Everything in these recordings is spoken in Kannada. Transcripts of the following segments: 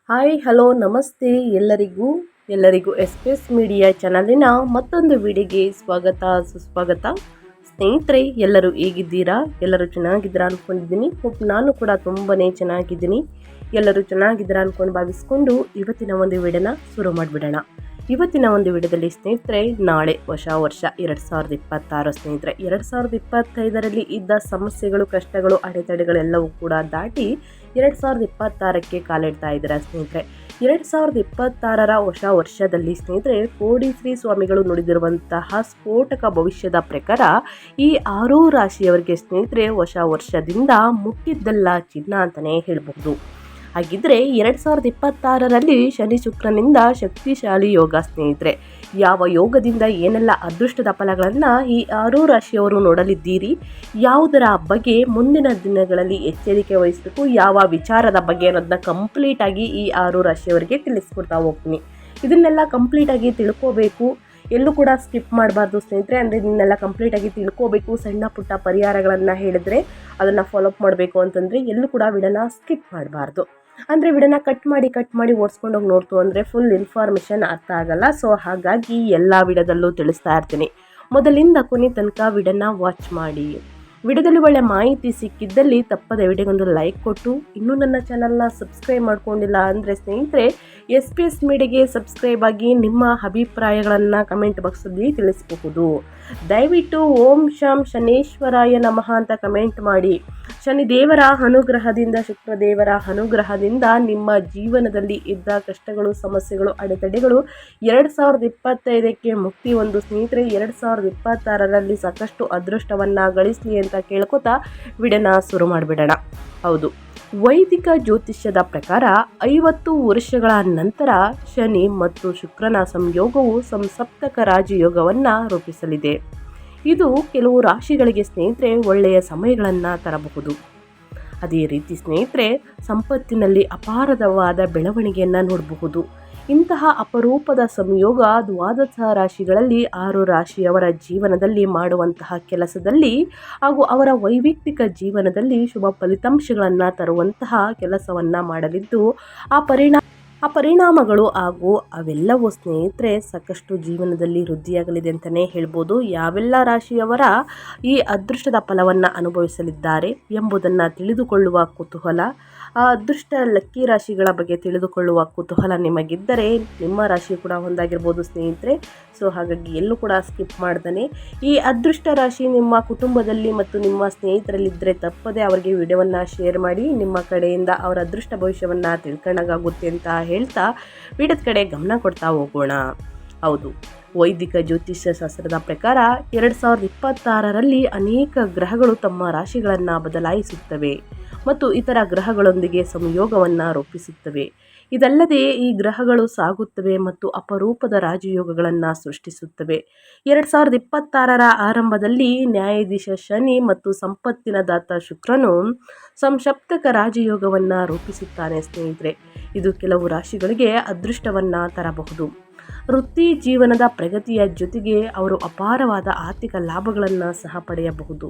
ಹಾಯ್ ಹಲೋ ನಮಸ್ತೆ ಎಲ್ಲರಿಗೂ ಎಸ್ ಪಿ ಎಸ್ ಮೀಡಿಯಾ ಚಾನಲಿನ ಮತ್ತೊಂದು ವಿಡಿಯೋಗೆ ಸ್ವಾಗತ ಸುಸ್ವಾಗತ. ಸ್ನೇಹಿತರೆ, ಎಲ್ಲರೂ ಹೇಗಿದ್ದೀರಾ? ಎಲ್ಲರೂ ಚೆನ್ನಾಗಿದ್ದೀರಾ ಅಂದ್ಕೊಂಡಿದ್ದೀನಿ. ನಾನು ಕೂಡ ತುಂಬಾ ಚೆನ್ನಾಗಿದ್ದೀನಿ. ಎಲ್ಲರೂ ಚೆನ್ನಾಗಿದ್ದೀರಾ ಅಂದ್ಕೊಂಡು ಭಾವಿಸ್ಕೊಂಡು ಇವತ್ತಿನ ಒಂದು ವಿಡಿಯೋನ ಶುರು ಮಾಡಿಬಿಡೋಣ. ಇವತ್ತಿನ ಒಂದು ವಿಡಿಯೋದಲ್ಲಿ ಸ್ನೇಹಿತರೆ, ನಾಳೆ ಹೊಸ ವರ್ಷ 2026 ಸ್ನೇಹಿತರೆ. 2025ರಲ್ಲಿ ಇದ್ದ ಸಮಸ್ಯೆಗಳು, ಕಷ್ಟಗಳು, ಅಡೆತಡೆಗಳೆಲ್ಲವೂ ಕೂಡ ದಾಟಿ 2026ಕ್ಕೆ ಕಾಲಿಡ್ತಾ ಇದ್ದೀರಾ ಸ್ನೇಹಿತರೆ. 2026ರ ಹೊಸ ವರ್ಷದಲ್ಲಿ ಸ್ನೇಹಿತರೆ, ಕೋಡಿ ಶ್ರೀ ಸ್ವಾಮಿಗಳು ನುಡಿದಿರುವಂತಹ ಸ್ಫೋಟಕ ಭವಿಷ್ಯದ ಪ್ರಕಾರ ಈ 6 ರಾಶಿಯವರಿಗೆ ಸ್ನೇಹಿತರೆ ಹೊಸ ವರ್ಷದಿಂದ ಮುಟ್ಟಿದ್ದೆಲ್ಲ ಚಿನ್ನ ಅಂತಲೇ ಹೇಳಬಹುದು. ಹಾಗಿದ್ರೆ 2026ರಲ್ಲಿ ಶನಿ ಶುಕ್ರನಿಂದ ಶಕ್ತಿಶಾಲಿ ಯೋಗ ಸ್ನೇಹಿತರೆ. ಯಾವ ಯೋಗದಿಂದ ಏನೆಲ್ಲ ಅದೃಷ್ಟದ ಫಲಗಳನ್ನು ಈ 6 ರಾಶಿಯವರು ನೋಡಲಿದ್ದೀರಿ, ಯಾವುದರ ಬಗ್ಗೆ ಮುಂದಿನ ದಿನಗಳಲ್ಲಿ ಎಚ್ಚರಿಕೆ ವಹಿಸಬೇಕು, ಯಾವ ವಿಚಾರದ ಬಗ್ಗೆ ಅನ್ನೋದನ್ನ ಕಂಪ್ಲೀಟಾಗಿ ಈ 6 ರಾಶಿಯವರಿಗೆ ತಿಳಿಸ್ಕೊಡ್ತಾ ಹೋಗ್ತೀನಿ. ಇದನ್ನೆಲ್ಲ ಕಂಪ್ಲೀಟಾಗಿ ತಿಳ್ಕೋಬೇಕು, ಎಲ್ಲೂ ಕೂಡ ಸ್ಕಿಪ್ ಮಾಡಬಾರ್ದು ಸ್ನೇಹಿತರೆ. ಅಂದರೆ ಇದನ್ನೆಲ್ಲ ಕಂಪ್ಲೀಟಾಗಿ ತಿಳ್ಕೋಬೇಕು, ಸಣ್ಣ ಪುಟ್ಟ ಪರಿಹಾರಗಳನ್ನು ಹೇಳಿದ್ರೆ ಅದನ್ನು ಫಾಲೋಅಪ್ ಮಾಡಬೇಕು ಅಂತಂದರೆ ಎಲ್ಲೂ ಕೂಡ ವಿಡಿಯೋನ ಸ್ಕಿಪ್ ಮಾಡಬಾರ್ದು. ಅಂದರೆ ವಿಡಿಯೋನ ಕಟ್ ಮಾಡಿ ಓಡಿಸ್ಕೊಂಡು ಹೋಗಿ ನೋಡ್ತು ಅಂದರೆ ಫುಲ್ ಇನ್ಫಾರ್ಮೇಷನ್ ಅರ್ಥ ಆಗಲ್ಲ. ಸೊ ಹಾಗಾಗಿ ಎಲ್ಲ ವಿಡಿಯೋದಲ್ಲೂ ತಿಳಿಸ್ತಾ ಇರ್ತೀನಿ. ಮೊದಲಿಂದ ಕೊನೆ ತನಕ ವಿಡಿಯೋನ ವಾಚ್ ಮಾಡಿ. ವಿಡಿಯೋದಲ್ಲಿ ಒಳ್ಳೆ ಮಾಹಿತಿ ಸಿಕ್ಕಿದ್ದಲ್ಲಿ ತಪ್ಪದೆ ವಿಡಿಯೋಗೊಂದು ಲೈಕ್ ಕೊಟ್ಟು, ಇನ್ನೂ ನನ್ನ ಚಾನಲ್ನ ಸಬ್ಸ್ಕ್ರೈಬ್ ಮಾಡ್ಕೊಂಡಿಲ್ಲ ಅಂದರೆ ಸ್ನೇಹಿತರೆ ಎಸ್ ಪಿ ಎಸ್ ಮೀಡಿಯಾಗೆ ಸಬ್ಸ್ಕ್ರೈಬ್ ಆಗಿ ನಿಮ್ಮ ಅಭಿಪ್ರಾಯಗಳನ್ನು ಕಮೆಂಟ್ ಬಾಕ್ಸಲ್ಲಿ ತಿಳಿಸಬಹುದು. ದಯವಿಟ್ಟು ಓಂ ಶಾಂ ಶನೇಶ್ವರಾಯ ನಮಃ ಅಂತ ಕಮೆಂಟ್ ಮಾಡಿ. ಶನಿದೇವರ ಅನುಗ್ರಹದಿಂದ, ಶುಕ್ರದೇವರ ಅನುಗ್ರಹದಿಂದ ನಿಮ್ಮ ಜೀವನದಲ್ಲಿ ಇದ್ದ ಕಷ್ಟಗಳು, ಸಮಸ್ಯೆಗಳು, ಅಡೆತಡೆಗಳು 2025ಕ್ಕೆ ಮುಕ್ತಿ ಒಂದು ಸ್ನೇಹಿತರೆ. 2026ರಲ್ಲಿ ಸಾಕಷ್ಟು ಅದೃಷ್ಟವನ್ನು ಗಳಿಸಲಿ ಅಂತ ಕೇಳ್ಕೊತಾ ವಿಡಿಯೋನ ಶುರು ಮಾಡಿಬಿಡೋಣ. ಹೌದು, ವೈದಿಕ ಜ್ಯೋತಿಷ್ಯದ ಪ್ರಕಾರ 50 ವರ್ಷಗಳ ನಂತರ ಶನಿ ಮತ್ತು ಶುಕ್ರನ ಸಂಯೋಗವು ಸಂಸಪ್ತಕ ರಾಜಯೋಗವನ್ನು ರೂಪಿಸಲಿದೆ. ಇದು ಕೆಲವು ರಾಶಿಗಳಿಗೆ ಸ್ನೇಹಿತರೆ ಒಳ್ಳೆಯ ಸಮಯಗಳನ್ನು ತರಬಹುದು. ಅದೇ ರೀತಿ ಸ್ನೇಹಿತರೆ, ಸಂಪತ್ತಿನಲ್ಲಿ ಅಪಾರವಾದ ಬೆಳವಣಿಗೆಯನ್ನು ನೋಡಬಹುದು. ಇಂತಹ ಅಪರೂಪದ ಸಂಯೋಗ 12 ರಾಶಿಗಳಲ್ಲಿ 6 ರಾಶಿಯವರ ಜೀವನದಲ್ಲಿ ಮಾಡುವಂತಹ ಕೆಲಸದಲ್ಲಿ ಹಾಗೂ ಅವರ ವೈಯಕ್ತಿಕ ಜೀವನದಲ್ಲಿ ಶುಭ ಫಲಿತಾಂಶಗಳನ್ನು ತರುವಂತಹ ಕೆಲಸವನ್ನು ಮಾಡಲಿದ್ದು, ಆ ಪರಿಣಾಮಗಳು ಹಾಗೂ ಅವೆಲ್ಲವೂ ಸ್ನೇಹಿತರೆ ಸಾಕಷ್ಟು ಜೀವನದಲ್ಲಿ ವೃದ್ಧಿಯಾಗಲಿದೆ ಅಂತಲೇ ಹೇಳ್ಬೋದು. ಯಾವೆಲ್ಲ ರಾಶಿಯವರ ಈ ಅದೃಷ್ಟದ ಫಲವನ್ನು ಅನುಭವಿಸಲಿದ್ದಾರೆ ಎಂಬುದನ್ನು ತಿಳಿದುಕೊಳ್ಳುವ ಕುತೂಹಲ, ಆ ಅದೃಷ್ಟ ಲಕ್ಕಿ ರಾಶಿಗಳ ಬಗ್ಗೆ ತಿಳಿದುಕೊಳ್ಳುವ ಕುತೂಹಲ ನಿಮಗಿದ್ದರೆ ನಿಮ್ಮ ರಾಶಿ ಕೂಡ ಒಂದಾಗಿರ್ಬೋದು ಸ್ನೇಹಿತರೆ. ಸೊ ಹಾಗಾಗಿ ಎಲ್ಲೂ ಕೂಡ ಸ್ಕಿಪ್ ಮಾಡ್ತಾನೆ ಈ ಅದೃಷ್ಟ ರಾಶಿ ನಿಮ್ಮ ಕುಟುಂಬದಲ್ಲಿ ಮತ್ತು ನಿಮ್ಮ ಸ್ನೇಹಿತರಲ್ಲಿದ್ದರೆ ತಪ್ಪದೆ ಅವರಿಗೆ ವಿಡಿಯೋವನ್ನು ಶೇರ್ ಮಾಡಿ. ನಿಮ್ಮ ಕಡೆಯಿಂದ ಅವರ ಅದೃಷ್ಟ ಭವಿಷ್ಯವನ್ನು ತಿಳ್ಕೊಂಡಾಗುತ್ತೆ ಅಂತ ಹೇಳ್ತಾ ವಿಡಿಯೋದ ಕಡೆ ಗಮನ ಕೊಡ್ತಾ ಹೋಗೋಣ. ಹೌದು, ವೈದಿಕ ಜ್ಯೋತಿಷ್ಯ ಶಾಸ್ತ್ರದ ಪ್ರಕಾರ 2026ರಲ್ಲಿ ಅನೇಕ ಗ್ರಹಗಳು ತಮ್ಮ ರಾಶಿಗಳನ್ನು ಬದಲಾಯಿಸುತ್ತವೆ ಮತ್ತು ಇತರ ಗ್ರಹಗಳೊಂದಿಗೆ ಸಂಯೋಗವನ್ನು ರೂಪಿಸುತ್ತವೆ. ಇದಲ್ಲದೆ ಈ ಗ್ರಹಗಳು ಸಾಗುತ್ತವೆ ಮತ್ತು ಅಪರೂಪದ ರಾಜಯೋಗಗಳನ್ನು ಸೃಷ್ಟಿಸುತ್ತವೆ. 2026ರ ಆರಂಭದಲ್ಲಿ ನ್ಯಾಯಾಧೀಶ ಶನಿ ಮತ್ತು ಸಂಪತ್ತಿನ ದಾತ ಶುಕ್ರನು ಸಂಸಪ್ತಕ ರಾಜಯೋಗವನ್ನು ರೂಪಿಸುತ್ತಾನೆ ಸ್ನೇಹಿತರೆ. ಇದು ಕೆಲವು ರಾಶಿಗಳಿಗೆ ಅದೃಷ್ಟವನ್ನು ತರಬಹುದು. ವೃತ್ತಿ ಜೀವನದ ಪ್ರಗತಿಯ ಜೊತೆಗೆ ಅವರು ಅಪಾರವಾದ ಆರ್ಥಿಕ ಲಾಭಗಳನ್ನು ಸಹ ಪಡೆಯಬಹುದು.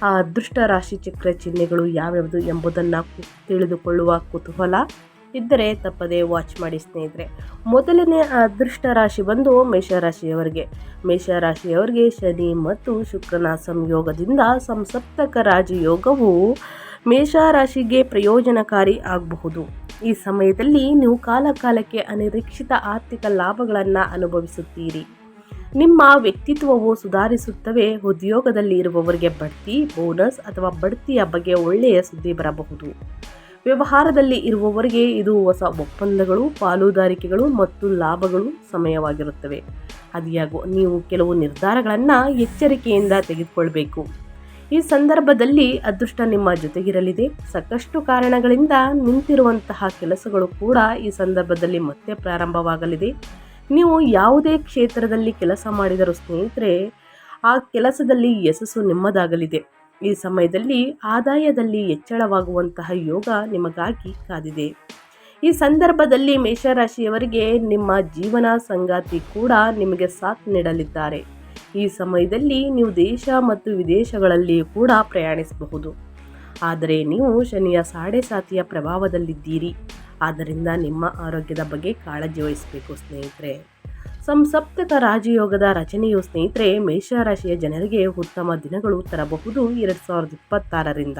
ಆ ಅದೃಷ್ಟ ರಾಶಿ ಚಕ್ರ ಚಿಹ್ನೆಗಳು ಯಾವ್ಯಾವುದು ಎಂಬುದನ್ನು ತಿಳಿದುಕೊಳ್ಳುವ ಕುತೂಹಲ ಇದ್ದರೆ ತಪ್ಪದೆ ವಾಚ್ ಮಾಡಿ ಸ್ನೇಹಿತರೆ. ಮೊದಲನೇ ಅದೃಷ್ಟ ರಾಶಿ ಬಂದು ಮೇಷರಾಶಿಯವರಿಗೆ ಶನಿ ಮತ್ತು ಶುಕ್ರನ ಸಂಯೋಗದಿಂದ ಸಂಸಪ್ತಕ ರಾಜಯೋಗವು ಮೇಷರಾಶಿಗೆ ಪ್ರಯೋಜನಕಾರಿ ಆಗಬಹುದು. ಈ ಸಮಯದಲ್ಲಿ ನೀವು ಕಾಲಕಾಲಕ್ಕೆ ಅನಿರೀಕ್ಷಿತ ಆರ್ಥಿಕ ಲಾಭಗಳನ್ನು ಅನುಭವಿಸುತ್ತೀರಿ. ನಿಮ್ಮ ವ್ಯಕ್ತಿತ್ವವು ಸುಧಾರಿಸುತ್ತವೆ. ಉದ್ಯೋಗದಲ್ಲಿ ಇರುವವರಿಗೆ ಬಡ್ತಿ, ಬೋನಸ್ ಅಥವಾ ಬಡ್ತಿಯ ಬಗ್ಗೆ ಒಳ್ಳೆಯ ಸುದ್ದಿ ಬರಬಹುದು. ವ್ಯವಹಾರದಲ್ಲಿ ಇರುವವರಿಗೆ ಇದು ಹೊಸ ಒಪ್ಪಂದಗಳು, ಪಾಲುದಾರಿಕೆಗಳು ಮತ್ತು ಲಾಭಗಳು ಸಮಯವಾಗಿರುತ್ತವೆ. ಆದಾಗ್ಯೂ ನೀವು ಕೆಲವು ನಿರ್ಧಾರಗಳನ್ನು ಎಚ್ಚರಿಕೆಯಿಂದ ತೆಗೆದುಕೊಳ್ಬೇಕು. ಈ ಸಂದರ್ಭದಲ್ಲಿ ಅದೃಷ್ಟ ನಿಮ್ಮ ಜೊತೆಗಿರಲಿದೆ. ಸಾಕಷ್ಟು ಕಾರಣಗಳಿಂದ ನಿಂತಿರುವಂತಹ ಕೆಲಸಗಳು ಕೂಡ ಈ ಸಂದರ್ಭದಲ್ಲಿ ಮತ್ತೆ ಪ್ರಾರಂಭವಾಗಲಿದೆ. ನೀವು ಯಾವುದೇ ಕ್ಷೇತ್ರದಲ್ಲಿ ಕೆಲಸ ಮಾಡಿದರೂ ಸ್ನೇಹಿತರೆ, ಆ ಕೆಲಸದಲ್ಲಿ ಯಶಸ್ಸು ನಿಮ್ಮದಾಗಲಿದೆ. ಈ ಸಮಯದಲ್ಲಿ ಆದಾಯದಲ್ಲಿ ಹೆಚ್ಚಳವಾಗುವಂತಹ ಯೋಗ ನಿಮಗಾಗಿ ಕಾದಿದೆ. ಈ ಸಂದರ್ಭದಲ್ಲಿ ಮೇಷರಾಶಿಯವರಿಗೆ ನಿಮ್ಮ ಜೀವನ ಸಂಗಾತಿ ಕೂಡ ನಿಮಗೆ ಸಾಥ್ ನೀಡಲಿದ್ದಾರೆ. ಈ ಸಮಯದಲ್ಲಿ ನೀವು ದೇಶ ಮತ್ತು ವಿದೇಶಗಳಲ್ಲಿಯೂ ಕೂಡ ಪ್ರಯಾಣಿಸಬಹುದು. ಆದರೆ ನೀವು ಶನಿಯ ಸಾಡೆ ಸಾತಿಯ ಪ್ರಭಾವದಲ್ಲಿದ್ದೀರಿ. ಆದ್ದರಿಂದ ನಿಮ್ಮ ಆರೋಗ್ಯದ ಬಗ್ಗೆ ಕಾಳಜಿ ವಹಿಸಬೇಕು ಸ್ನೇಹಿತರೆ. ಸಂಸಪ್ತಕ ರಾಜಯೋಗದ ರಚನೆಯು ಸ್ನೇಹಿತರೆ ಮೇಷರಾಶಿಯ ಜನರಿಗೆ ಉತ್ತಮ ದಿನಗಳು ತರಬಹುದು 2026ರಿಂದ.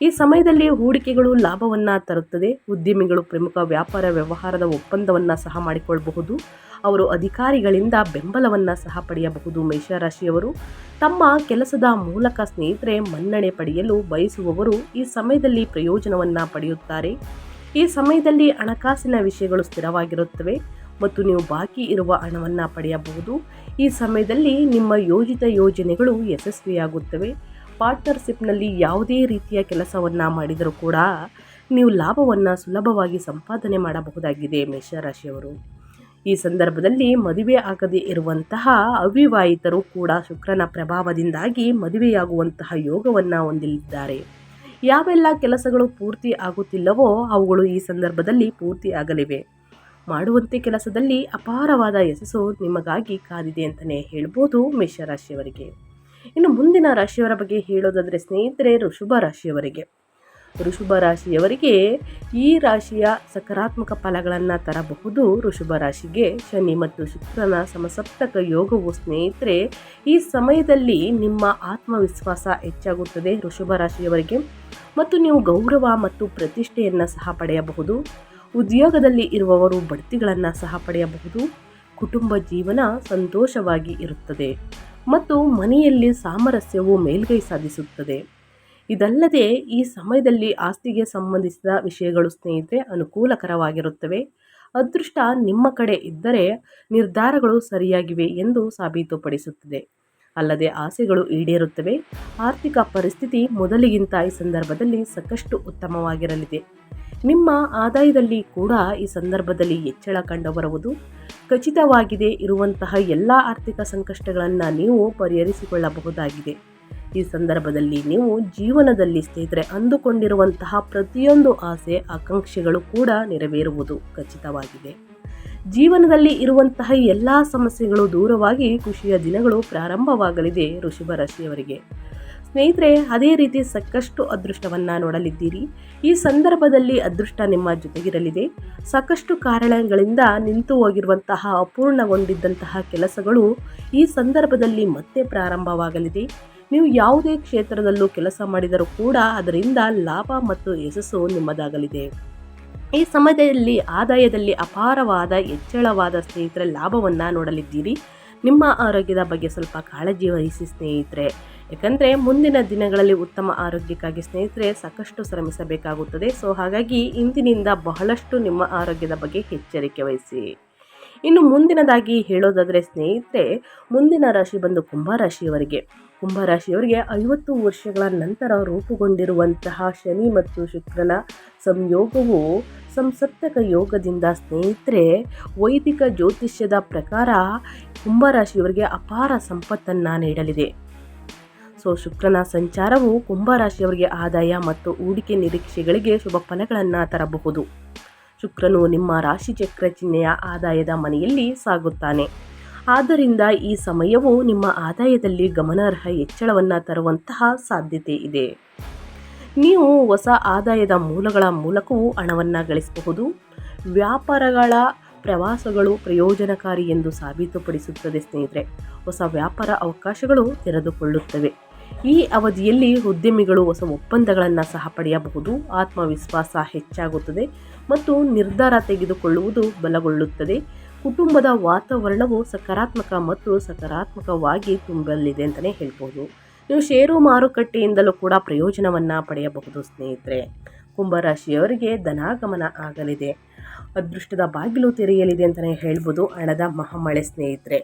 ಈ ಸಮಯದಲ್ಲಿ ಹೂಡಿಕೆಗಳು ಲಾಭವನ್ನು ತರುತ್ತದೆ. ಉದ್ಯಮಿಗಳು ಪ್ರಮುಖ ವ್ಯಾಪಾರ ವ್ಯವಹಾರದ ಒಪ್ಪಂದವನ್ನು ಸಹ ಮಾಡಿಕೊಳ್ಳಬಹುದು. ಅವರು ಅಧಿಕಾರಿಗಳಿಂದ ಬೆಂಬಲವನ್ನು ಸಹ ಪಡೆಯಬಹುದು. ಮೇಷರಾಶಿಯವರು ತಮ್ಮ ಕೆಲಸದ ಮೂಲಕ ಸ್ನೇಹಿತರೆ ಮನ್ನಣೆ ಪಡೆಯಲು ಬಯಸುವವರು ಈ ಸಮಯದಲ್ಲಿ ಪ್ರಯೋಜನವನ್ನು ಪಡೆಯುತ್ತಾರೆ. ಈ ಸಮಯದಲ್ಲಿ ಹಣಕಾಸಿನ ವಿಷಯಗಳು ಸ್ಥಿರವಾಗಿರುತ್ತವೆ ಮತ್ತು ನೀವು ಬಾಕಿ ಇರುವ ಹಣವನ್ನು ಪಡೆಯಬಹುದು. ಈ ಸಮಯದಲ್ಲಿ ನಿಮ್ಮ ಯೋಜಿತ ಯೋಜನೆಗಳು ಯಶಸ್ವಿಯಾಗುತ್ತವೆ. ಪಾರ್ಟ್ನರ್ಶಿಪ್ನಲ್ಲಿ ಯಾವುದೇ ರೀತಿಯ ಕೆಲಸವನ್ನು ಮಾಡಿದರೂ ಕೂಡ ನೀವು ಲಾಭವನ್ನು ಸುಲಭವಾಗಿ ಸಂಪಾದನೆ ಮಾಡಬಹುದಾಗಿದೆ ಮೇಷರಾಶಿಯವರು. ಈ ಸಂದರ್ಭದಲ್ಲಿ ಮದುವೆ ಆಗದೇ ಇರುವಂತಹ ಅವಿವಾಹಿತರು ಕೂಡ ಶುಕ್ರನ ಪ್ರಭಾವದಿಂದಾಗಿ ಮದುವೆಯಾಗುವಂತಹ ಯೋಗವನ್ನು ಹೊಂದಲಿದ್ದಾರೆ. ಯಾವೆಲ್ಲ ಕೆಲಸಗಳು ಪೂರ್ತಿ ಆಗುತ್ತಿಲ್ಲವೋ ಅವುಗಳು ಈ ಸಂದರ್ಭದಲ್ಲಿ ಪೂರ್ತಿ ಆಗಲಿವೆ. ಮಾಡುವಂತೆ ಕೆಲಸದಲ್ಲಿ ಅಪಾರವಾದ ಯಶಸ್ಸು ನಿಮಗಾಗಿ ಕಾದಿದೆ ಅಂತಲೇ ಹೇಳ್ಬೋದು ಮೇಷರಾಶಿಯವರಿಗೆ. ಇನ್ನು ಮುಂದಿನ ರಾಶಿಯವರ ಬಗ್ಗೆ ಹೇಳೋದಾದರೆ ಸ್ನೇಹಿತರೆ ವೃಷಭ ರಾಶಿಯವರಿಗೆ ಈ ರಾಶಿಯ ಸಕಾರಾತ್ಮಕ ಫಲಗಳನ್ನು ತರಬಹುದು. ವೃಷಭ ರಾಶಿಗೆ ಶನಿ ಮತ್ತು ಶುಕ್ರನ ಸಮಸಪ್ತಕ ಯೋಗವು ಸ್ನೇಹಿತರೆ ಈ ಸಮಯದಲ್ಲಿ ನಿಮ್ಮ ಆತ್ಮವಿಶ್ವಾಸ ಹೆಚ್ಚಾಗುತ್ತದೆ ವೃಷಭ ರಾಶಿಯವರಿಗೆ, ಮತ್ತು ನೀವು ಗೌರವ ಮತ್ತು ಪ್ರತಿಷ್ಠೆಯನ್ನು ಸಹ ಪಡೆಯಬಹುದು. ಉದ್ಯೋಗದಲ್ಲಿ ಇರುವವರು ಬಡ್ತಿಗಳನ್ನು ಸಹ ಪಡೆಯಬಹುದು. ಕುಟುಂಬ ಜೀವನ ಸಂತೋಷವಾಗಿ ಇರುತ್ತದೆ ಮತ್ತು ಮನೆಯಲ್ಲಿ ಸಾಮರಸ್ಯವು ಮೇಲ್ಗೈ ಸಾಧಿಸುತ್ತದೆ. ಇದಲ್ಲದೆ ಈ ಸಮಯದಲ್ಲಿ ಆಸ್ತಿಗೆ ಸಂಬಂಧಿಸಿದ ವಿಷಯಗಳು ಸ್ನೇಹಿತರೆ ಅನುಕೂಲಕರವಾಗಿರುತ್ತವೆ. ಅದೃಷ್ಟ ನಿಮ್ಮ ಕಡೆ ಇದ್ದರೆ ನಿರ್ಧಾರಗಳು ಸರಿಯಾಗಿವೆ ಎಂದು ಸಾಬೀತುಪಡಿಸುತ್ತದೆ. ಅಲ್ಲದೆ ಆಸೆಗಳು ಈಡೇರುತ್ತವೆ. ಆರ್ಥಿಕ ಪರಿಸ್ಥಿತಿ ಮೊದಲಿಗಿಂತ ಈ ಸಂದರ್ಭದಲ್ಲಿ ಸಾಕಷ್ಟು ಉತ್ತಮವಾಗಿರಲಿದೆ. ನಿಮ್ಮ ಆದಾಯದಲ್ಲಿ ಕೂಡ ಈ ಸಂದರ್ಭದಲ್ಲಿ ಹೆಚ್ಚಳ ಕಂಡುಬರುವುದು ಖಚಿತವಾಗಿದೆ. ಇರುವಂತಹ ಎಲ್ಲ ಆರ್ಥಿಕ ಸಂಕಷ್ಟಗಳನ್ನು ನೀವು ಪರಿಹರಿಸಿಕೊಳ್ಳಬಹುದಾಗಿದೆ. ಈ ಸಂದರ್ಭದಲ್ಲಿ ನೀವು ಜೀವನದಲ್ಲಿ ಸ್ನೇಹಿತರೆ ಅಂದುಕೊಂಡಿರುವಂತಹ ಪ್ರತಿಯೊಂದು ಆಸೆ ಆಕಾಂಕ್ಷೆಗಳು ಕೂಡ ನೆರವೇರುವುದು ಖಚಿತವಾಗಿದೆ. ಜೀವನದಲ್ಲಿ ಇರುವಂತಹ ಎಲ್ಲ ಸಮಸ್ಯೆಗಳು ದೂರವಾಗಿ ಖುಷಿಯ ದಿನಗಳು ಪ್ರಾರಂಭವಾಗಲಿದೆ ವೃಷಭ ರಾಶಿಯವರಿಗೆ. ಸ್ನೇಹಿತರೆ ಅದೇ ರೀತಿ ಸಾಕಷ್ಟು ಅದೃಷ್ಟವನ್ನು ನೋಡಲಿದ್ದೀರಿ. ಈ ಸಂದರ್ಭದಲ್ಲಿ ಅದೃಷ್ಟ ನಿಮ್ಮ ಜೊತೆಗಿರಲಿದೆ. ಸಾಕಷ್ಟು ಕಾರಣಗಳಿಂದ ನಿಂತು ಹೋಗಿರುವಂತಹ ಅಪೂರ್ಣಗೊಂಡಿದ್ದಂತಹ ಕೆಲಸಗಳು ಈ ಸಂದರ್ಭದಲ್ಲಿ ಮತ್ತೆ ಪ್ರಾರಂಭವಾಗಲಿದೆ. ನೀವು ಯಾವುದೇ ಕ್ಷೇತ್ರದಲ್ಲೂ ಕೆಲಸ ಮಾಡಿದರೂ ಕೂಡ ಅದರಿಂದ ಲಾಭ ಮತ್ತು ಯಶಸ್ಸು ನಿಮ್ಮದಾಗಲಿದೆ. ಈ ಸಮಯದಲ್ಲಿ ಆದಾಯದಲ್ಲಿ ಅಪಾರವಾದ ಹೆಚ್ಚಳವಾದ ಸ್ನೇಹಿತರೆ ಲಾಭವನ್ನು ನೋಡಲಿದ್ದೀರಿ. ನಿಮ್ಮ ಆರೋಗ್ಯದ ಬಗ್ಗೆ ಸ್ವಲ್ಪ ಕಾಳಜಿ ವಹಿಸಿ ಸ್ನೇಹಿತರೆ, ಯಾಕಂದರೆ ಮುಂದಿನ ದಿನಗಳಲ್ಲಿ ಉತ್ತಮ ಆರೋಗ್ಯಕ್ಕಾಗಿ ಸ್ನೇಹಿತರೆ ಸಾಕಷ್ಟು ಶ್ರಮಿಸಬೇಕಾಗುತ್ತದೆ. ಸೊ ಹಾಗಾಗಿ ಇಂದಿನಿಂದ ಬಹಳಷ್ಟು ನಿಮ್ಮ ಆರೋಗ್ಯದ ಬಗ್ಗೆ ಎಚ್ಚರಿಕೆ ವಹಿಸಿ. ಇನ್ನು ಮುಂದಿನದಾಗಿ ಹೇಳೋದಾದರೆ ಸ್ನೇಹಿತರೆ ಮುಂದಿನ ರಾಶಿ ಬಂದು ಕುಂಭರಾಶಿಯವರಿಗೆ 50 ವರ್ಷಗಳ ನಂತರ ರೂಪುಗೊಂಡಿರುವಂತಹ ಶನಿ ಮತ್ತು ಶುಕ್ರನ ಸಂಯೋಗವು ಸಂಸಪ್ತಕ ಯೋಗದಿಂದ ಸ್ನೇಹಿತರೆ ವೈದಿಕ ಜ್ಯೋತಿಷ್ಯದ ಪ್ರಕಾರ ಕುಂಭರಾಶಿಯವರಿಗೆ ಅಪಾರ ಸಂಪತ್ತನ್ನು ನೀಡಲಿದೆ. ಸೊ ಶುಕ್ರನ ಸಂಚಾರವು ಕುಂಭರಾಶಿಯವರಿಗೆ ಆದಾಯ ಮತ್ತು ಹೂಡಿಕೆ ನಿರೀಕ್ಷೆಗಳಿಗೆ ಶುಭ ಫಲಗಳನ್ನು ತರಬಹುದು. ಶುಕ್ರನು ನಿಮ್ಮ ರಾಶಿಚಕ್ರ ಚಿಹ್ನೆಯ ಆದಾಯದ ಮನೆಯಲ್ಲಿ ಸಾಗುತ್ತಾನೆ. ಆದ್ದರಿಂದ ಈ ಸಮಯವು ನಿಮ್ಮ ಆದಾಯದಲ್ಲಿ ಗಮನಾರ್ಹ ಹೆಚ್ಚಳವನ್ನು ತರುವಂತಹ ಸಾಧ್ಯತೆ ಇದೆ. ನೀವು ಹೊಸ ಆದಾಯದ ಮೂಲಗಳ ಮೂಲಕವೂ ಹಣವನ್ನು ಗಳಿಸಬಹುದು. ವ್ಯಾಪಾರಗಳ ಪ್ರವಾಸಗಳು ಪ್ರಯೋಜನಕಾರಿ ಎಂದು ಸಾಬೀತುಪಡಿಸುತ್ತದೆ ಸ್ನೇಹಿತರೆ. ಹೊಸ ವ್ಯಾಪಾರ ಅವಕಾಶಗಳು ತೆರೆದುಕೊಳ್ಳುತ್ತವೆ. ಈ ಅವಧಿಯಲ್ಲಿ ಉದ್ಯಮಿಗಳು ಹೊಸ ಒಪ್ಪಂದಗಳನ್ನು ಸಹ ಪಡೆಯಬಹುದು. ಆತ್ಮವಿಶ್ವಾಸ ಹೆಚ್ಚಾಗುತ್ತದೆ ಮತ್ತು ನಿರ್ಧಾರ ತೆಗೆದುಕೊಳ್ಳುವುದು ಬಲಗೊಳ್ಳುತ್ತದೆ. ಕುಟುಂಬದ ವಾತಾವರಣವು ಸಕಾರಾತ್ಮಕವಾಗಿ ತುಂಬಲಿದೆ ಅಂತಲೇ ಹೇಳ್ಬೋದು. ನೀವು ಷೇರು ಮಾರುಕಟ್ಟೆಯಿಂದಲೂ ಕೂಡ ಪ್ರಯೋಜನವನ್ನು ಪಡೆಯಬಹುದು ಸ್ನೇಹಿತರೆ. ಕುಂಭರಾಶಿಯವರಿಗೆ ಧನಾಗಮನ ಆಗಲಿದೆ. ಅದೃಷ್ಟದ ಬಾಗಿಲು ತೆರೆಯಲಿದೆ ಅಂತಲೇ ಹೇಳ್ಬೋದು. ಹಣದ ಮಹಾಮಳೆ ಸ್ನೇಹಿತರೆ.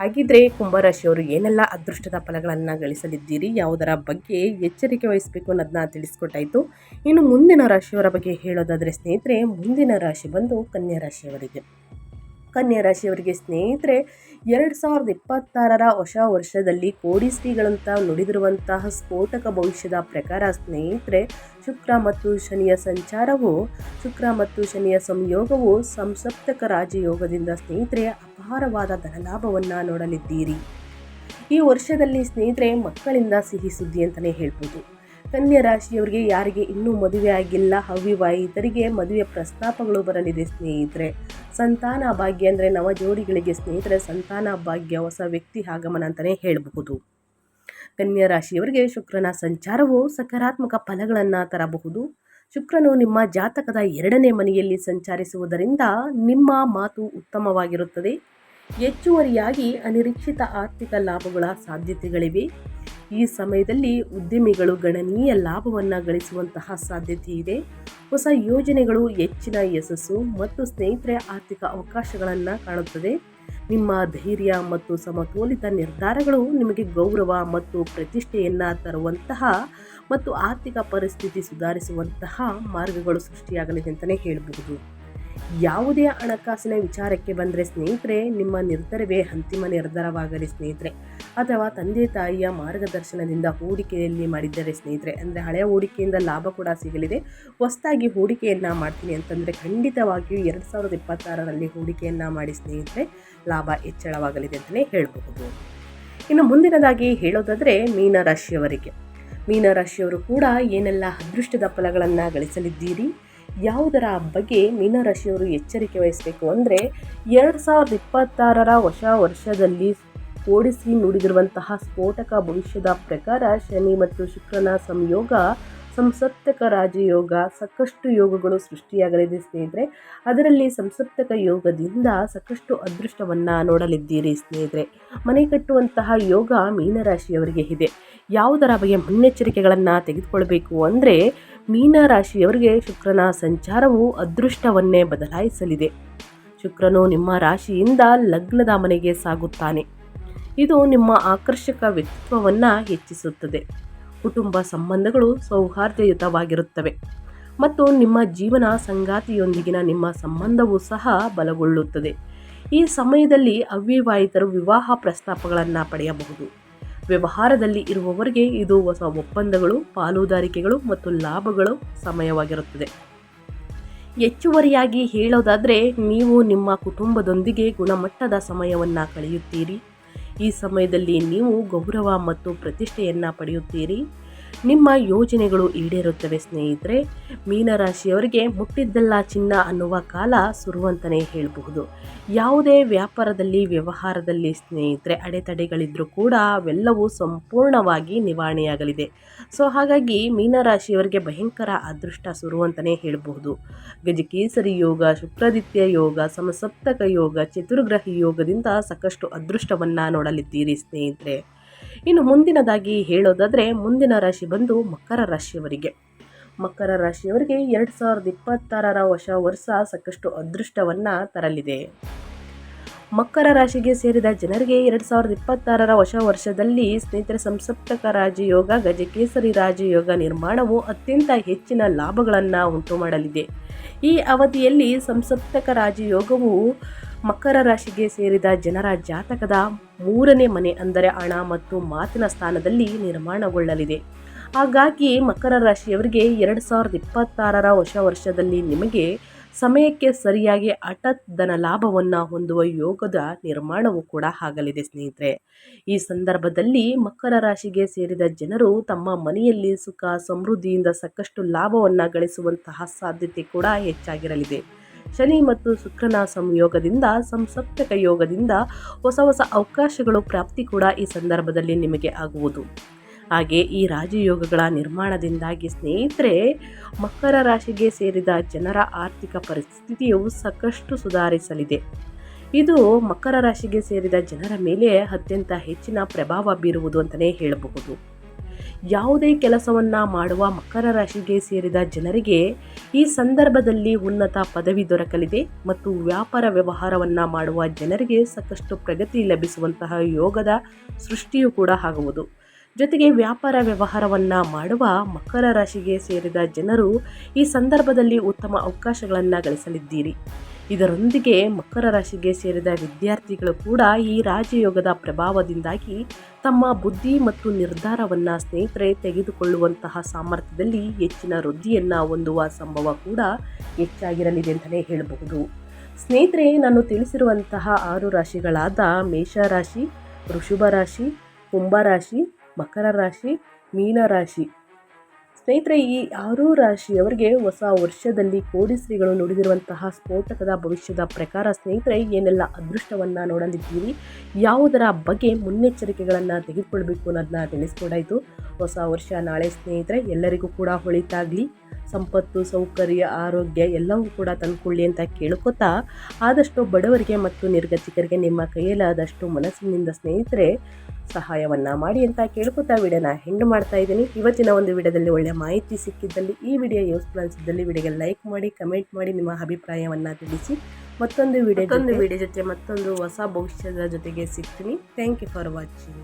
ಹಾಗಿದ್ರೆ ಕುಂಭರಾಶಿಯವರು ಏನೆಲ್ಲ ಅದೃಷ್ಟದ ಫಲಗಳನ್ನು ಗಳಿಸಲಿದ್ದೀರಿ, ಯಾವುದರ ಬಗ್ಗೆ ಎಚ್ಚರಿಕೆ ವಹಿಸಬೇಕು ಅನ್ನೋದನ್ನ ತಿಳಿಸ್ಕೊಟ್ಟಾಯಿತು. ಇನ್ನು ಮುಂದಿನ ರಾಶಿಯವರ ಬಗ್ಗೆ ಹೇಳೋದಾದರೆ ಸ್ನೇಹಿತರೆ ಮುಂದಿನ ರಾಶಿ ಬಂದು ಕನ್ಯಾ ರಾಶಿಯವರಿಗೆ ಸ್ನೇಹಿತರೆ 2026ರ ಹೊಸ ವರ್ಷದಲ್ಲಿ ಕೋಡಿಶ್ರೀಗಳಂತ ನುಡಿದಿರುವಂತಹ ಸ್ಫೋಟಕ ಭವಿಷ್ಯದ ಪ್ರಕಾರ ಸ್ನೇಹಿತರೆ ಶುಕ್ರ ಮತ್ತು ಶನಿಯ ಸಂಯೋಗವು ಸಂಸಪ್ತಕ ರಾಜಯೋಗದಿಂದ ಸ್ನೇಹಿತರೆ ಅಪಾರವಾದ ಧನಲಾಭವನ್ನು ನೋಡಲಿದ್ದೀರಿ. ಈ ವರ್ಷದಲ್ಲಿ ಸ್ನೇಹಿತರೆ ಮಕ್ಕಳಿಂದ ಸಿಹಿ ಸುದ್ದಿ ಅಂತಲೇ ಹೇಳ್ಬೋದು. ಕನ್ಯಾ ರಾಶಿಯವರಿಗೆ ಯಾರಿಗೆ ಇನ್ನೂ ಮದುವೆ ಆಗಿಲ್ಲ, ಅವಿವಾಹಿತರಿಗೆ ಮದುವೆ ಪ್ರಸ್ತಾಪಗಳು ಬರಲಿದೆ ಸ್ನೇಹಿತರೆ. ಸಂತಾನ ಭಾಗ್ಯ ಅಂದರೆ ನವ ಜೋಡಿಗಳಿಗೆ ಸ್ನೇಹಿತರೆ ಸಂತಾನ ಭಾಗ್ಯ, ಹೊಸ ವ್ಯಕ್ತಿ ಆಗಮನ ಅಂತಲೇ ಹೇಳಬಹುದು. ಕನ್ಯಾ ರಾಶಿಯವರಿಗೆ ಶುಕ್ರನ ಸಂಚಾರವು ಸಕಾರಾತ್ಮಕ ಫಲಗಳನ್ನು ತರಬಹುದು. ಶುಕ್ರನು ನಿಮ್ಮ ಜಾತಕದ 2ನೇ ಮನೆಯಲ್ಲಿ ಸಂಚರಿಸುವುದರಿಂದ ನಿಮ್ಮ ಮಾತು ಉತ್ತಮವಾಗಿರುತ್ತದೆ. ಹೆಚ್ಚುವರಿಯಾಗಿ ಅನಿರೀಕ್ಷಿತ ಆರ್ಥಿಕ ಲಾಭಗಳ ಸಾಧ್ಯತೆಗಳಿವೆ. ಈ ಸಮಯದಲ್ಲಿ ಉದ್ಯಮಿಗಳು ಗಣನೀಯ ಲಾಭವನ್ನು ಗಳಿಸುವಂತಹ ಸಾಧ್ಯತೆ ಇದೆ. ಹೊಸ ಯೋಜನೆಗಳು ಹೆಚ್ಚಿನ ಯಶಸ್ಸು ಮತ್ತು ಸ್ನೇಹಿತರೆ ಆರ್ಥಿಕ ಅವಕಾಶಗಳನ್ನು ಕಾಣುತ್ತದೆ. ನಿಮ್ಮ ಧೈರ್ಯ ಮತ್ತು ಸಮತೋಲಿತ ನಿರ್ಧಾರಗಳು ನಿಮಗೆ ಗೌರವ ಮತ್ತು ಪ್ರತಿಷ್ಠೆಯನ್ನು ತರುವಂತಹ ಮತ್ತು ಆರ್ಥಿಕ ಪರಿಸ್ಥಿತಿ ಸುಧಾರಿಸುವಂತಹ ಮಾರ್ಗಗಳು ಸೃಷ್ಟಿಯಾಗಲಿದೆ ಅಂತಲೇ ಹೇಳಬಹುದು. ಯಾವುದೇ ಹಣಕಾಸಿನ ವಿಚಾರಕ್ಕೆ ಬಂದರೆ ಸ್ನೇಹಿತರೆ ನಿಮ್ಮ ನಿರ್ಧಾರವೇ ಅಂತಿಮ ನಿರ್ಧಾರವಾಗಲಿ ಸ್ನೇಹಿತರೆ, ಅಥವಾ ತಂದೆ ತಾಯಿಯ ಮಾರ್ಗದರ್ಶನದಿಂದ ಹೂಡಿಕೆಯಲ್ಲಿ ಮಾಡಿದ್ದಾರೆ ಸ್ನೇಹಿತರೆ, ಅಂದರೆ ಹಳೆಯ ಹೂಡಿಕೆಯಿಂದ ಲಾಭ ಕೂಡ ಸಿಗಲಿದೆ. ಹೊಸದಾಗಿ ಹೂಡಿಕೆಯನ್ನು ಮಾಡ್ತೀನಿ ಅಂತಂದರೆ ಖಂಡಿತವಾಗಿಯೂ 2026ರಲ್ಲಿ ಹೂಡಿಕೆಯನ್ನು ಮಾಡಿ ಸ್ನೇಹಿತರೆ, ಲಾಭ ಹೆಚ್ಚಳವಾಗಲಿದೆ ಅಂತಲೇ ಹೇಳಬಹುದು. ಇನ್ನು ಮುಂದಿನದಾಗಿ ಹೇಳೋದಾದರೆ ಮೀನರಾಶಿಯವರು ಕೂಡ ಏನೆಲ್ಲ ಅದೃಷ್ಟದ ಫಲಗಳನ್ನು ಗಳಿಸಲಿದ್ದೀರಿ, ಯಾವುದರ ಬಗ್ಗೆ ಮೀನರಾಶಿಯವರು ಎಚ್ಚರಿಕೆ ವಹಿಸಬೇಕು ಅಂದರೆ 2026ರ ಹೊಸ ವರ್ಷದಲ್ಲಿ ಓಡಿಸಿ ನುಡಿದಿರುವಂತಹ ಸ್ಫೋಟಕ ಭವಿಷ್ಯದ ಪ್ರಕಾರ ಶನಿ ಮತ್ತು ಶುಕ್ರನ ಸಂಯೋಗ, ಸಂಸಪ್ತಕ ರಾಜಯೋಗ, ಸಾಕಷ್ಟು ಯೋಗಗಳು ಸೃಷ್ಟಿಯಾಗಲಿದೆ ಸ್ನೇಹಿತರೆ. ಅದರಲ್ಲಿ ಸಂಸಪ್ತಕ ಯೋಗದಿಂದ ಸಾಕಷ್ಟು ಅದೃಷ್ಟವನ್ನು ನೋಡಲಿದ್ದೀರಿ ಸ್ನೇಹಿತರೆ. ಮನೆ ಕಟ್ಟುವಂತಹ ಯೋಗ ಮೀನರಾಶಿಯವರಿಗೆ ಇದೆ. ಯಾವುದರ ಬಗ್ಗೆ ಮುನ್ನೆಚ್ಚರಿಕೆಗಳನ್ನು ತೆಗೆದುಕೊಳ್ಬೇಕು ಅಂದರೆ ಮೀನರಾಶಿಯವರಿಗೆ ಶುಕ್ರನ ಸಂಚಾರವು ಅದೃಷ್ಟವನ್ನೇ ಬದಲಾಯಿಸಲಿದೆ. ಶುಕ್ರನು ನಿಮ್ಮ ರಾಶಿಯಿಂದ ಲಗ್ನದ ಮನೆಗೆ ಸಾಗುತ್ತಾನೆ. ಇದು ನಿಮ್ಮ ಆಕರ್ಷಕ ವ್ಯಕ್ತಿತ್ವವನ್ನು ಹೆಚ್ಚಿಸುತ್ತದೆ. ಕುಟುಂಬ ಸಂಬಂಧಗಳು ಸೌಹಾರ್ದಯುತವಾಗಿರುತ್ತವೆ ಮತ್ತು ನಿಮ್ಮ ಜೀವನ ಸಂಗಾತಿಯೊಂದಿಗಿನ ನಿಮ್ಮ ಸಂಬಂಧವೂ ಸಹ ಬಲಗೊಳ್ಳುತ್ತದೆ. ಈ ಸಮಯದಲ್ಲಿ ಅವಿವಾಹಿತರು ವಿವಾಹ ಪ್ರಸ್ತಾಪಗಳನ್ನು ಪಡೆಯಬಹುದು. ವ್ಯವಹಾರದಲ್ಲಿ ಇರುವವರಿಗೆ ಇದು ಹೊಸ ಒಪ್ಪಂದಗಳು, ಪಾಲುದಾರಿಕೆಗಳು ಮತ್ತು ಲಾಭಗಳು ಸಮಯವಾಗಿರುತ್ತದೆ. ಹೆಚ್ಚುವರಿಯಾಗಿ ಹೇಳೋದಾದರೆ ನೀವು ನಿಮ್ಮ ಕುಟುಂಬದೊಂದಿಗೆ ಗುಣಮಟ್ಟದ ಸಮಯವನ್ನು ಕಳೆಯುತ್ತೀರಿ. ಈ ಸಮಯದಲ್ಲಿ ನೀವು ಗೌರವ ಮತ್ತು ಪ್ರತಿಷ್ಠೆಯನ್ನು ಪಡೆಯುತ್ತೀರಿ. ನಿಮ್ಮ ಯೋಜನೆಗಳು ಈಡೇರುತ್ತವೆ ಸ್ನೇಹಿತರೆ. ಮೀನರಾಶಿಯವರಿಗೆ ಮುಟ್ಟಿದ್ದೆಲ್ಲ ಚಿನ್ನ ಅನ್ನುವ ಕಾಲ ಶುರುವಂತಲೇ ಹೇಳಬಹುದು. ಯಾವುದೇ ವ್ಯವಹಾರದಲ್ಲಿ ಸ್ನೇಹಿತರೆ ಅಡೆತಡೆಗಳಿದ್ರೂ ಕೂಡ ಅವೆಲ್ಲವೂ ಸಂಪೂರ್ಣವಾಗಿ ನಿವಾರಣೆಯಾಗಲಿದೆ. ಸೊ ಹಾಗಾಗಿ ಮೀನರಾಶಿಯವರಿಗೆ ಭಯಂಕರ ಅದೃಷ್ಟ ಶುರುವಂತಲೇ ಹೇಳಬಹುದು. ಗಜಕೇಸರಿ ಯೋಗ, ಶುಕ್ರಾದಿತ್ಯ ಯೋಗ, ಸಮಸಪ್ತಕ ಯೋಗ, ಚತುರ್ಗ್ರಹಿ ಯೋಗದಿಂದ ಸಾಕಷ್ಟು ಅದೃಷ್ಟವನ್ನು ನೋಡಲಿದ್ದೀರಿ ಸ್ನೇಹಿತರೆ. ಇನ್ನು ಮುಂದಿನದಾಗಿ ಹೇಳೋದಾದರೆ ಮುಂದಿನ ರಾಶಿ ಬಂದು ಮಕರ ರಾಶಿಯವರಿಗೆ 2026ರ ಹೊಸ ವರ್ಷ ಸಾಕಷ್ಟು ಅದೃಷ್ಟವನ್ನು ತರಲಿದೆ. ಮಕರ ರಾಶಿಗೆ ಸೇರಿದ ಜನರಿಗೆ 2026ರ ಹೊಸ ವರ್ಷದಲ್ಲಿ ಸ್ನೇಹಿತರೆ ಸಂಸಪ್ತಕ ರಾಜಯೋಗ, ಗಜಕೇಸರಿ ರಾಜಯೋಗ ನಿರ್ಮಾಣವು ಅತ್ಯಂತ ಹೆಚ್ಚಿನ ಲಾಭಗಳನ್ನು ಉಂಟು ಮಾಡಲಿದೆ. ಈ ಅವಧಿಯಲ್ಲಿ ಸಂಸಪ್ತಕ ರಾಜಯೋಗವು ಮಕರ ರಾಶಿಗೆ ಸೇರಿದ ಜನರ ಜಾತಕದ 3ನೇ ಮನೆ ಅಂದರೆ ಹಣ ಮತ್ತು ಮಾತಿನ ಸ್ಥಾನದಲ್ಲಿ ನಿರ್ಮಾಣಗೊಳ್ಳಲಿದೆ. ಹಾಗಾಗಿ ಮಕರ ರಾಶಿಯವರಿಗೆ 2026ರ ಹೊಸ ವರ್ಷದಲ್ಲಿ ನಿಮಗೆ ಸಮಯಕ್ಕೆ ಸರಿಯಾಗಿ ಹಠಾತ್ ಧನ ಲಾಭವನ್ನು ಹೊಂದುವ ಯೋಗದ ನಿರ್ಮಾಣವೂ ಕೂಡ ಆಗಲಿದೆ ಸ್ನೇಹಿತರೆ. ಈ ಸಂದರ್ಭದಲ್ಲಿ ಮಕರ ರಾಶಿಗೆ ಸೇರಿದ ಜನರು ತಮ್ಮ ಮನೆಯಲ್ಲಿ ಸುಖ ಸಮೃದ್ಧಿಯಿಂದ ಸಾಕಷ್ಟು ಲಾಭವನ್ನು ಗಳಿಸುವಂತಹ ಸಾಧ್ಯತೆ ಕೂಡ ಹೆಚ್ಚಾಗಿರಲಿದೆ. ಶನಿ ಮತ್ತು ಶುಕ್ರನ ಸಂಯೋಗದಿಂದ, ಸಂಸಪ್ತಕ ಯೋಗದಿಂದ ಹೊಸ ಅವಕಾಶಗಳು ಪ್ರಾಪ್ತಿ ಕೂಡ ಈ ಸಂದರ್ಭದಲ್ಲಿ ನಿಮಗೆ ಆಗುವುದು. ಹಾಗೆ ಈ ರಾಜಯೋಗಗಳ ನಿರ್ಮಾಣದಿಂದಾಗಿ ಸ್ನೇಹಿತರೆ ಮಕರ ರಾಶಿಗೆ ಸೇರಿದ ಜನರ ಆರ್ಥಿಕ ಪರಿಸ್ಥಿತಿಯು ಸಾಕಷ್ಟು ಸುಧಾರಿಸಲಿದೆ. ಇದು ಮಕರ ರಾಶಿಗೆ ಸೇರಿದ ಜನರ ಮೇಲೆ ಅತ್ಯಂತ ಹೆಚ್ಚಿನ ಪ್ರಭಾವ ಬೀರುವುದು ಅಂತಲೇ ಹೇಳಬಹುದು. ಯಾವುದೇ ಕೆಲಸವನ್ನು ಮಾಡುವ ಮಕರ ರಾಶಿಗೆ ಸೇರಿದ ಜನರಿಗೆ ಈ ಸಂದರ್ಭದಲ್ಲಿ ಉನ್ನತ ಪದವಿ ದೊರಕಲಿದೆ ಮತ್ತು ವ್ಯವಹಾರವನ್ನು ಮಾಡುವ ಜನರಿಗೆ ಸಾಕಷ್ಟು ಪ್ರಗತಿ ಲಭಿಸುವಂತಹ ಯೋಗದ ಸೃಷ್ಟಿಯೂ ಕೂಡ ಆಗುವುದು. ಜೊತೆಗೆ ವ್ಯವಹಾರವನ್ನು ಮಾಡುವ ಮಕರ ರಾಶಿಗೆ ಸೇರಿದ ಜನರು ಈ ಸಂದರ್ಭದಲ್ಲಿ ಉತ್ತಮ ಅವಕಾಶಗಳನ್ನು ಗಳಿಸಲಿದ್ದೀರಿ. ಇದರೊಂದಿಗೆ ಮಕರ ರಾಶಿಗೆ ಸೇರಿದ ವಿದ್ಯಾರ್ಥಿಗಳು ಕೂಡ ಈ ರಾಜಯೋಗದ ಪ್ರಭಾವದಿಂದಾಗಿ ತಮ್ಮ ಬುದ್ಧಿ ಮತ್ತು ನಿರ್ಧಾರವನ್ನು ಸ್ನೇಹಿತರೆ ತೆಗೆದುಕೊಳ್ಳುವಂತಹ ಸಾಮರ್ಥ್ಯದಲ್ಲಿ ಹೆಚ್ಚಿನ ವೃದ್ಧಿಯನ್ನು ಹೊಂದುವ ಸಂಭವ ಕೂಡ ಹೆಚ್ಚಾಗಿರಲಿದೆ ಅಂತಲೇ ಹೇಳಬಹುದು. ಸ್ನೇಹಿತರೆ, ನಾನು ತಿಳಿಸಿರುವಂತಹ 6 ರಾಶಿಗಳಾದ ಮೇಷರಾಶಿ, ವೃಷಭ ರಾಶಿ, ಕುಂಭರಾಶಿ, ಮಕರ ರಾಶಿ, ಮೀನರಾಶಿ ಸ್ನೇಹಿತರೆ, ಈ 6 ರಾಶಿಯವರಿಗೆ ಹೊಸ ವರ್ಷದಲ್ಲಿ ಕೋಡಿಶ್ರೀಗಳು ನುಡಿದಿರುವಂತಹ ಸ್ಫೋಟಕದ ಭವಿಷ್ಯದ ಪ್ರಕಾರ ಸ್ನೇಹಿತರೆ ಏನೆಲ್ಲ ಅದೃಷ್ಟವನ್ನು ನೋಡಲಿದ್ದೀರಿ, ಯಾವುದರ ಬಗ್ಗೆ ಮುನ್ನೆಚ್ಚರಿಕೆಗಳನ್ನು ತೆಗೆದುಕೊಳ್ಬೇಕು ಅನ್ನೋದನ್ನ ತಿಳಿಸ್ಕೊಡಾಯಿತು. ಹೊಸ ವರ್ಷ ನಾಳೆ ಸ್ನೇಹಿತರೆ, ಎಲ್ಲರಿಗೂ ಕೂಡ ಒಳಿತಾಗಲಿ, ಸಂಪತ್ತು, ಸೌಕರ್ಯ, ಆರೋಗ್ಯ ಎಲ್ಲವೂ ಕೂಡ ತಂದುಕೊಳ್ಳಿ ಅಂತ ಕೇಳ್ಕೊತಾ, ಆದಷ್ಟು ಬಡವರಿಗೆ ಮತ್ತು ನಿರ್ಗತಿಕರಿಗೆ ನಿಮ್ಮ ಕೈಯಲ್ಲಾದಷ್ಟು ಮನಸ್ಸಿನಿಂದ ಸ್ನೇಹಿತರೆ ಸಹಾಯವನ್ನು ಮಾಡಿ ಅಂತ ಕೇಳ್ಕೊತಾ ವಿಡಿಯೋನ ಹೆಂಡು ಮಾಡ್ತಾ ಇದ್ದೀನಿ. ಇವತ್ತಿನ ಒಂದು ವಿಡಿಯೋದಲ್ಲಿ ಒಳ್ಳೆಯ ಮಾಹಿತಿ ಸಿಕ್ಕಿದ್ದಲ್ಲಿ, ಈ ವಿಡಿಯೋ ಯೂಸ್ಫುಲ್ ಅನಿಸಿದ್ದಲ್ಲಿ ವಿಡಿಯೋಗೆ ಲೈಕ್ ಮಾಡಿ, ಕಮೆಂಟ್ ಮಾಡಿ, ನಿಮ್ಮ ಅಭಿಪ್ರಾಯವನ್ನು ತಿಳಿಸಿ. ಮತ್ತೊಂದು ವಿಡಿಯೋ ಜೊತೆ ಮತ್ತೊಂದು ಹೊಸ ಭವಿಷ್ಯದ ಜೊತೆಗೆ ಸಿಗ್ತೀನಿ. Thank you for watching.